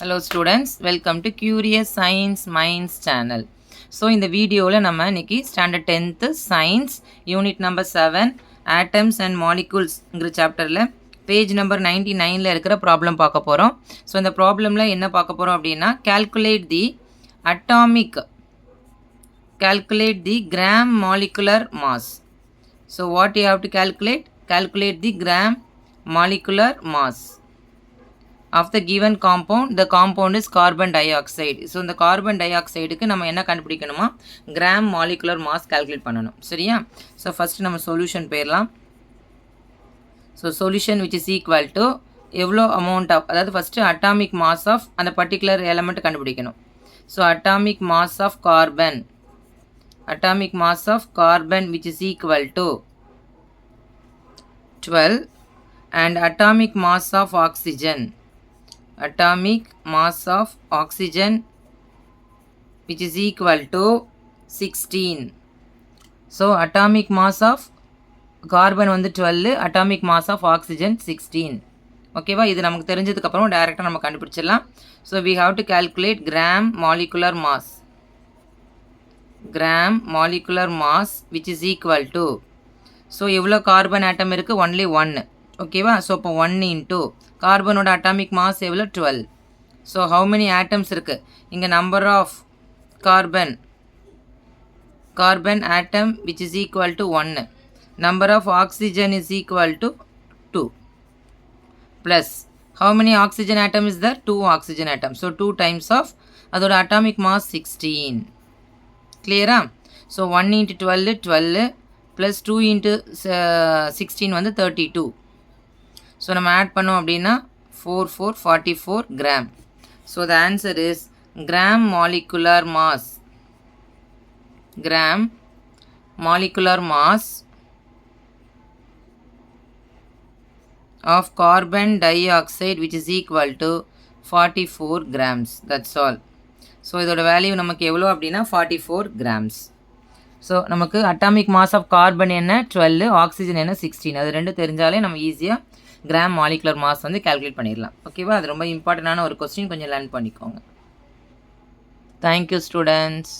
Hello students, welcome to Curious Science Minds channel. So in the video la nama இன்னைக்கு standard 10th science unit number 7 atoms and molecules ங்கற chapterல page number 99ல இருக்கிற problem பார்க்க போறோம். So இந்த problemல என்ன பார்க்க போறோம் அப்படினா calculate the gram molecular mass. So what you have to calculate the gram molecular mass of the given compound. The compound is carbon dioxide. So இந்த carbon dioxide க்கு நம்ம என்ன கண்டுபிடிக்கணுமா gram molecular mass calculate பண்ணனும். சரியா? So first நம்ம solution போயிரலாம். So solution which is equal to எவ்வளோ amount of அதாவது first atomic mass of அந்த particular element கண்டுபிடிக்கணும். So atomic mass of carbon which is equal to 12 and atomic mass of oxygen which is equal to 16. So atomic mass of carbon வந்து 12, atomic mass of oxygen 16. ஓகேவா, இது நமக்கு தெரிஞ்சதுக்கு அப்புறம் டைரக்டா நம்ம கண்டுபிடிச்சிடலாம். So we have to calculate gram molecular mass which is equal to, so எவ்வளோ கார்பன் ஆட்டம் இருக்கு only 1. ஓகேவா, ஸோ இப்போ 1 into கார்பனோட அட்டாமிக் மாஸ் எவ்வளோ 12. ஸோ how many atoms இருக்கு இங்கே number of carbon atom which is equal to 1, number of oxygen is equal to 2, plus how many oxygen atom is there, 2 oxygen atom. So 2 times of அதோட atomic mass 16. கிளியரா? So 1 into 12 plus 2 into 16 வந்து 32. So நம்ம add பண்ணோம் அப்படின்னா 44 gram. So the answer is gram molecular mass of carbon dioxide which is equal to 44 grams. That's all. So இதோட value நமக்கு எவ்வளோ அப்படின்னா 44 grams. ஸோ நமக்கு அட்டாமிக் மாஸ் ஆஃப் கார்பன் என்ன 12, ஆக்சிஜன் என்ன 16, அது ரெண்டு தெரிஞ்சாலே நம்ம ஈஸியாக கிராம் மாலிகுலர் மாஸ் வந்து கால்குலேட் பண்ணிடலாம். ஓகேவா, அது ரொம்ப இம்பார்ட்டண்டான ஒரு கொஸ்டின், கொஞ்சம் லேர்ன் பண்ணிக்கோங்க. Thank you students.